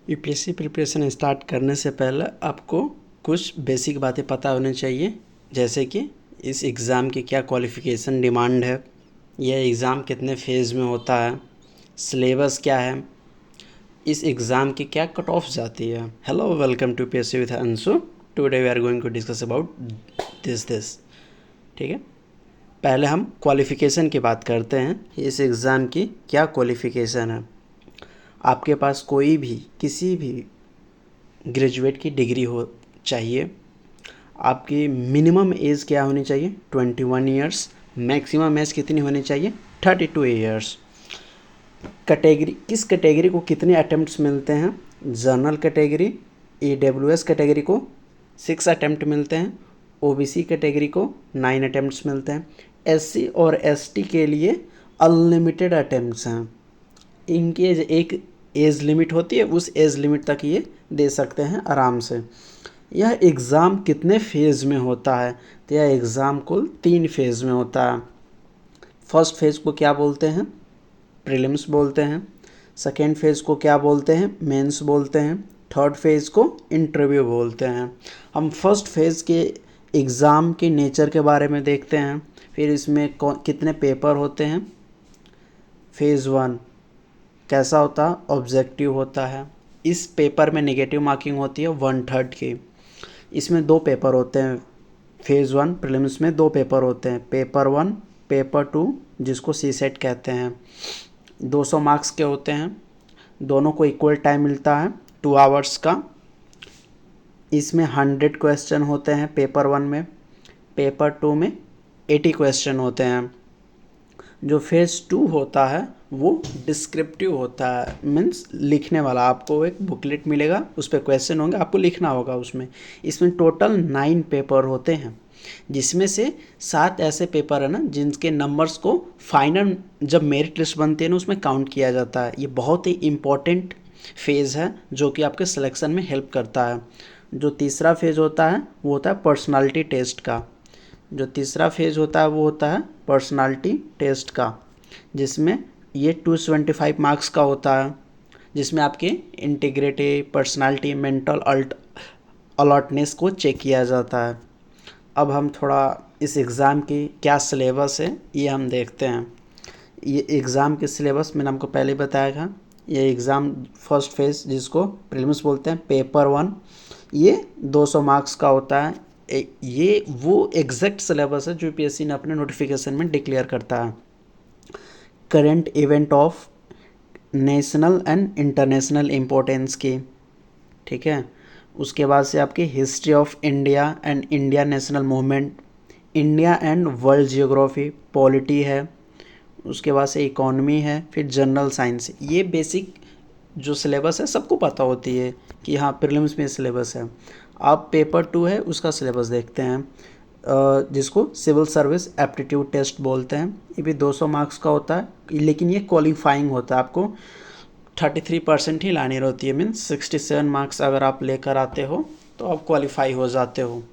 UPSC preparation start करने से पहले आपको कुछ बेसिक बातें पता होनी चाहिए, जैसे कि इस एग्ज़ाम की क्या क्वालिफ़िकेशन डिमांड है, यह एग्ज़ाम कितने फेज़ में होता है, सिलेबस क्या है, इस एग्ज़ाम की क्या कट ऑफ जाती है। Hello, welcome to UPSC with Anshu. Today we are going to discuss about this. ठीक है, पहले हम क्वालिफ़िकेशन की बात करते हैं। इस एग्ज़ाम की क्या क्वालिफ़िकेशन है। आपके पास कोई भी किसी भी ग्रेजुएट की डिग्री हो चाहिए। आपकी मिनिमम एज क्या होनी चाहिए? 21 ईयर्स। मैक्सिमम एज कितनी होनी चाहिए? 32 ईयर्स। कैटेगरी, किस कैटेगरी को कितने अटेम्प्ट्स मिलते हैं? जनरल कैटेगरी, ईडब्ल्यूएस कैटेगरी को 6 अटेम्प्ट मिलते हैं, ओबीसी कैटेगरी को 9 अटेम्प्ट्स मिलते हैं, एससी और एसटी के लिए अनलिमिटेड अटेम्प्ट्स हैं। इनकी एक एज लिमिट होती है, उस एज लिमिट तक ये दे सकते हैं आराम से। यह एग्ज़ाम कितने फेज़ में होता है? तो यह एग्ज़ाम कुल 3 फेज़ में होता है। फर्स्ट फेज़ को क्या बोलते हैं? प्रीलिम्स बोलते हैं। सेकेंड फेज़ को क्या बोलते हैं? मेंस बोलते हैं। थर्ड फेज़ को इंटरव्यू बोलते हैं। हम फर्स्ट फेज़ के एग्ज़ाम के नेचर के बारे में देखते हैं, फिर इसमें कितने पेपर होते हैं। फेज़ 1 कैसा होता है? ऑब्जेक्टिव होता है। इस पेपर में नेगेटिव मार्किंग होती है 1/3 की। इसमें 2 पेपर होते हैं। फेज़ 1 प्रीलिम्स में 2 पेपर होते हैं, पेपर 1, पेपर 2, जिसको सी सेट कहते हैं। 200 मार्क्स के होते हैं। दोनों को इक्वल टाइम मिलता है 2 आवर्स का। इसमें 100 क्वेश्चन होते हैं पेपर 1 में। पेपर 2 में 80 क्वेश्चन होते हैं। जो फेज़ 2 होता है वो डिस्क्रिप्टिव होता है, मीन्स लिखने वाला। आपको एक बुकलेट मिलेगा, उस पर क्वेश्चन होंगे, आपको लिखना होगा उसमें। इसमें टोटल 9 पेपर होते हैं, जिसमें से 7 ऐसे पेपर है ना जिनके नंबर्स को फाइनल जब मेरिट लिस्ट बनती है ना उसमें काउंट किया जाता है। ये बहुत ही इम्पोर्टेंट फेज़ है जो कि आपके सिलेक्शन में हेल्प करता है। जो तीसरा फेज़ होता है वो होता है पर्सनालिटी टेस्ट का। जो तीसरा फेज़ होता है वो होता है पर्सनालिटी टेस्ट का, जिसमें ये 275 मार्क्स का होता है, जिसमें आपकी इंटीग्रिटी, पर्सनालिटी, मेंटल अलर्टनेस को चेक किया जाता है। अब हम थोड़ा इस एग्ज़ाम की क्या सिलेबस है ये हम देखते हैं। ये एग्ज़ाम के सिलेबस मैंने आपको पहले बताया था। ये एग्ज़ाम फर्स्ट फेज़ जिसको प्रीलिम्स बोलते हैं, पेपर 1, ये 200 मार्क्स का होता है। ये वो एग्जैक्ट सिलेबस है जो यूपीएससी ने अपने नोटिफिकेशन में डिक्लेयर करता है। Current event of national and international importance की, ठीक है। उसके बाद से आपकी history of India and India national movement, India and world geography, polity है। उसके बाद से इकोनॉमी है, फिर जनरल साइंस। ये बेसिक जो सिलेबस है सबको पता होती है कि हाँ प्रीलिम्स में सिलेबस है। अब पेपर 2 है, उसका सिलेबस देखते हैं, जिसको सिविल सर्विस एप्टीट्यूड टेस्ट बोलते हैं। ये भी 200 मार्क्स का होता है, लेकिन ये क्वालिफाइंग होता है। आपको 33% ही लानी रहती है, मीन्स 67 मार्क्स अगर आप लेकर आते हो तो आप क्वालिफाई हो जाते हो।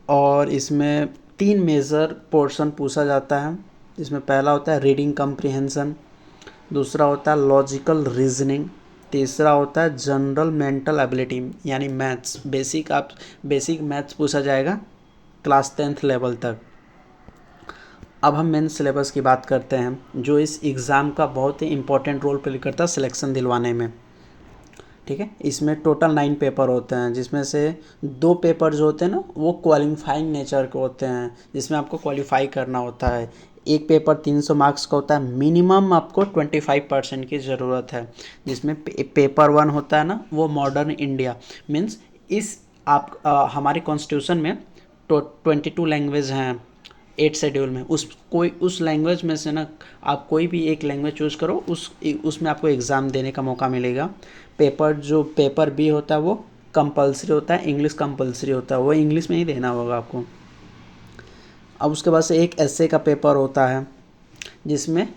और इसमें 3 मेजर पोर्शन पूछा जाता है, जिसमें पहला होता है रीडिंग कम्प्रीहेंशन, दूसरा होता है लॉजिकल रीजनिंग, तीसरा होता है जनरल मेंटल एबिलिटी यानी मैथ्स। बेसिक मैथ्स पूछा जाएगा क्लास 10th लेवल तक। अब हम मेन सिलेबस की बात करते हैं, जो इस एग्ज़ाम का बहुत ही इंपॉर्टेंट रोल प्ले करता है सिलेक्शन दिलवाने में, ठीक है। इसमें टोटल 9 पेपर होते हैं, जिसमें से 2 पेपर जो होते हैं ना वो क्वालिफाइंग नेचर के होते हैं, जिसमें आपको क्वालिफाई करना होता है। एक पेपर 300 मार्क्स का होता है, मिनिमम आपको 25% की ज़रूरत है। जिसमें पेपर 1 होता है ना वो मॉडर्न इंडिया, मीन्स इस हमारे कॉन्स्टिट्यूशन में 22 लैंग्वेज हैं 8 शेड्यूल में। उस लैंग्वेज में से ना आप कोई भी एक लैंग्वेज चूज़ करो, उसमें आपको एग्ज़ाम देने का मौका मिलेगा। पेपर बी होता है वो कंपलसरी होता है, इंग्लिश कंपलसरी होता है, वो इंग्लिश में ही देना होगा आपको। अब उसके बाद से एक एस्से का पेपर होता है, जिसमें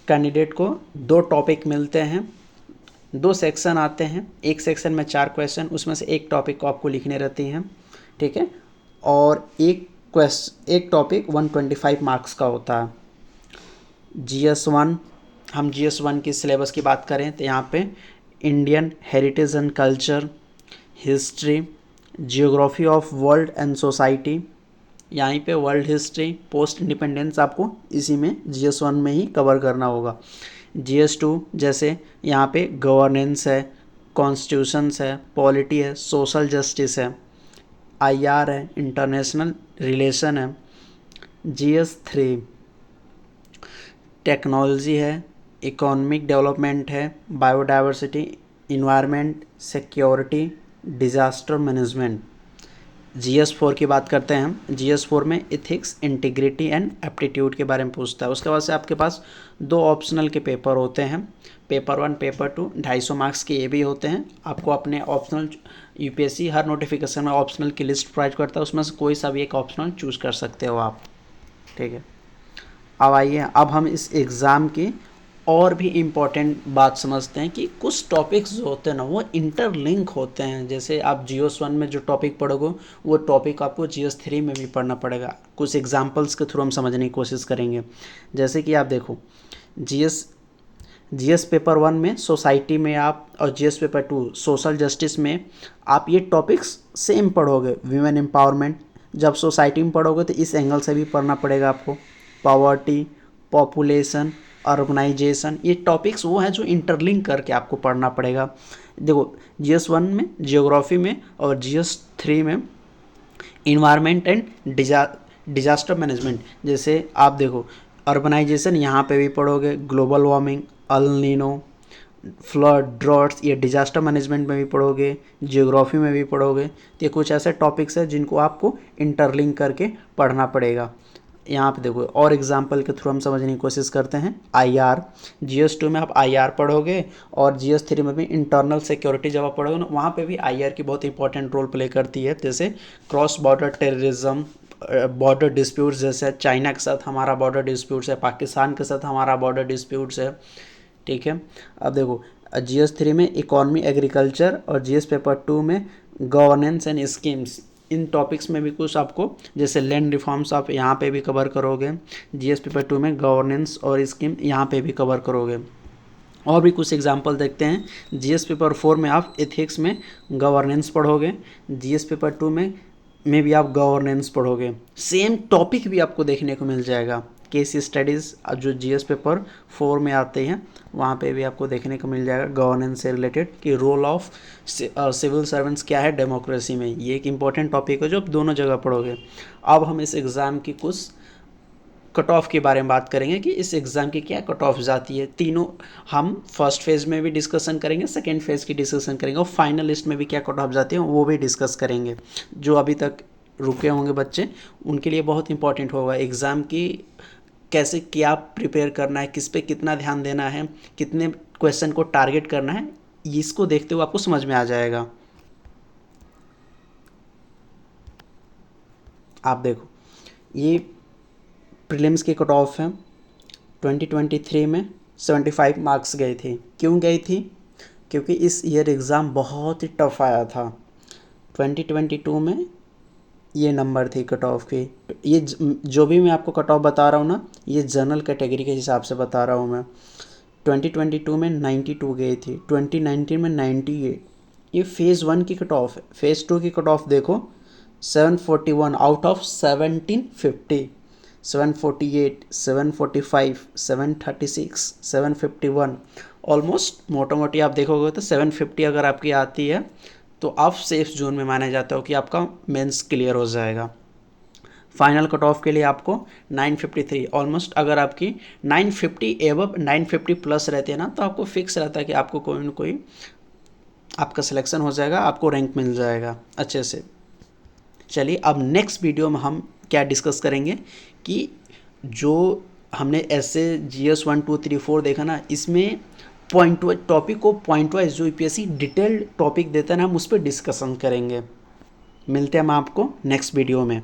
कैंडिडेट को 2 टॉपिक मिलते हैं, 2 सेक्शन आते हैं। एक सेक्शन में 4 क्वेश्चन, उसमें से एक टॉपिक को आपको लिखने रहती हैं, ठीक है। और एक टॉपिक 125 मार्क्स का होता है। GS1, हम GS1 की सिलेबस की बात करें तो यहाँ पे Indian heritage and culture, history, geography of world and society. यहाँ पे वर्ल्ड हिस्ट्री, पोस्ट इंडिपेंडेंस आपको इसी में GS1 में ही कवर करना होगा। GS2 जैसे यहाँ पे गवर्नेंस है, कॉन्स्टिट्यूशंस है, पॉलिटी है, सोशल जस्टिस है, IR है, इंटरनेशनल रिलेशन है। GS3 टेक्नोलॉजी है, इकोनॉमिक डेवलपमेंट है, biodiversity, environment, security, disaster management. GS4 की बात करते हैं हम। GS4 में इथिक्स, इंटीग्रिटी एंड एप्टीट्यूड के बारे में पूछता है। उसके बाद से आपके पास 2 ऑप्शनल के पेपर होते हैं, पेपर 1, पेपर 2, 250 मार्क्स के ये भी होते हैं। आपको अपने ऑप्शनल, UPSC हर नोटिफिकेशन में ऑप्शनल की लिस्ट प्रोवाइड करता है, उसमें से कोई सा भी एक ऑप्शनल चूज़ कर सकते हो आप, ठीक है। अब आइए, अब हम इस एग्ज़ाम की और भी इम्पॉर्टेंट बात समझते हैं कि कुछ टॉपिक्स जो होते हैं ना वो इंटरलिंक होते हैं। जैसे आप GS1 में जो टॉपिक पढ़ोगे वो टॉपिक आपको GS3 में भी पढ़ना पड़ेगा। कुछ एग्जांपल्स के थ्रू हम समझने की कोशिश करेंगे। जैसे कि आप देखो, GS पेपर 1 में सोसाइटी में आप, और GS पेपर 2 सोशल जस्टिस में आप ये टॉपिक्स सेम पढ़ोगे। वीमेन एम्पावरमेंट जब सोसाइटी में पढ़ोगे तो इस एंगल से भी पढ़ना पड़ेगा आपको। पॉवर्टी, पॉपुलेशन, अर्बनाइजेशन, ये टॉपिक्स वो हैं जो इंटरलिंक करके आपको पढ़ना पड़ेगा। देखो GS1 में जियोग्राफी में और GS3 में इन्वायरमेंट एंड डिजास्टर मैनेजमेंट। जैसे आप देखो अर्बनाइजेशन यहाँ पे भी पढ़ोगे, global warming, El Nino, flood, droughts, ये डिजास्टर मैनेजमेंट में भी पढ़ोगे, जियोग्राफी में भी पढ़ोगे। तो ये कुछ ऐसे टॉपिक्स हैं जिनको आपको इंटरलिंक करके पढ़ना पड़ेगा। यहाँ पे देखो और एग्जांपल के थ्रू हम समझने की कोशिश करते हैं। IR, GS2 में आप IR पढ़ोगे और GS3 में भी इंटरनल सिक्योरिटी जब आप पढ़ोगे ना, वहाँ पे भी IR की बहुत इंपॉर्टेंट रोल प्ले करती है। जैसे cross border terrorism, border disputes, जैसे चाइना के साथ हमारा बॉर्डर डिस्प्यूट्स है, पाकिस्तान के साथ हमारा बॉर्डर डिस्प्यूट्स है, ठीक है। अब देखो GS3 में इकोनॉमी, एग्रीकल्चर, और GS पेपर 2 में governance and schemes. In topics में भी कुछ आपको, जैसे लैंड रिफॉर्म्स आप यहाँ पे भी कवर करोगे। GS पेपर 2 में गवर्नेंस और स्कीम यहाँ पे भी कवर करोगे। और भी कुछ एग्जांपल देखते हैं। GS पेपर 4 में आप एथिक्स में गवर्नेंस पढ़ोगे। GS पेपर 2 में भी आप गवर्नेंस पढ़ोगे। सेम टॉपिक भी आपको देखने को मिल जाएगा। केस स्टडीज़ जो GS पेपर 4 में आते हैं वहाँ पे भी आपको देखने को मिल जाएगा गवर्नेंस से रिलेटेड, कि रोल ऑफ सिविल सर्वेंट्स क्या है डेमोक्रेसी में। ये एक इम्पॉर्टेंट टॉपिक है जो आप दोनों जगह पढ़ोगे। अब हम इस एग्ज़ाम की कुछ कट ऑफ के बारे में बात करेंगे कि इस एग्ज़ाम की क्या कट ऑफ जाती है। तीनों हम फर्स्ट फेज़ में भी डिस्कशन करेंगे, सेकेंड फेज़ की डिस्कशन करेंगे, और फाइनल लिस्ट में भी क्या कट ऑफ जाती है वो भी डिस्कस करेंगे। जो अभी तक रुके होंगे बच्चे उनके लिए बहुत इंपॉर्टेंट होगा एग्ज़ाम की, कैसे क्या प्रिपेयर करना है, किस पे कितना ध्यान देना है, कितने क्वेश्चन को टारगेट करना है, इसको देखते हुए आपको समझ में आ जाएगा। आप देखो ये प्रीलिम्स की कट ऑफ है। 2023 में 75 मार्क्स गई थी। क्यों गई थी? क्योंकि इस ईयर एग्ज़ाम बहुत ही टफ आया था। 2022 में ये नंबर थी कट ऑफ की। ये जो भी मैं आपको कट ऑफ बता रहा हूँ ना, ये जनरल कैटेगरी के हिसाब से बता रहा हूँ मैं। 2022 में 92 गई थी, 2019 में 98। ये फेज़ 1 की कट ऑफ है। फेज़ 2 की कट ऑफ देखो 741 आउट ऑफ 1750, 748, 745, 736, 751। ऑलमोस्ट मोटा मोटी आप देखोगे तो 750 अगर आपकी आती है तो आप सेफ जोन में माने जाते हो कि आपका मेंस क्लियर हो जाएगा। फाइनल कट ऑफ के लिए आपको 953 ऑलमोस्ट, अगर आपकी 950 एबव 950 प्लस रहती है ना तो आपको फिक्स रहता है कि आपको कोई ना कोई आपका सिलेक्शन हो जाएगा, आपको रैंक मिल जाएगा अच्छे से। चलिए अब नेक्स्ट वीडियो में हम क्या डिस्कस करेंगे कि जो हमने ऐसे GS 1 2 3 4 देखा ना, इसमें पॉइंट वाइज टॉपिक को पॉइंट वाइज जो UPSC डिटेल्ड टॉपिक देता है ना, हम उस पर डिस्कशन करेंगे। मिलते हैं हम आपको नेक्स्ट वीडियो में।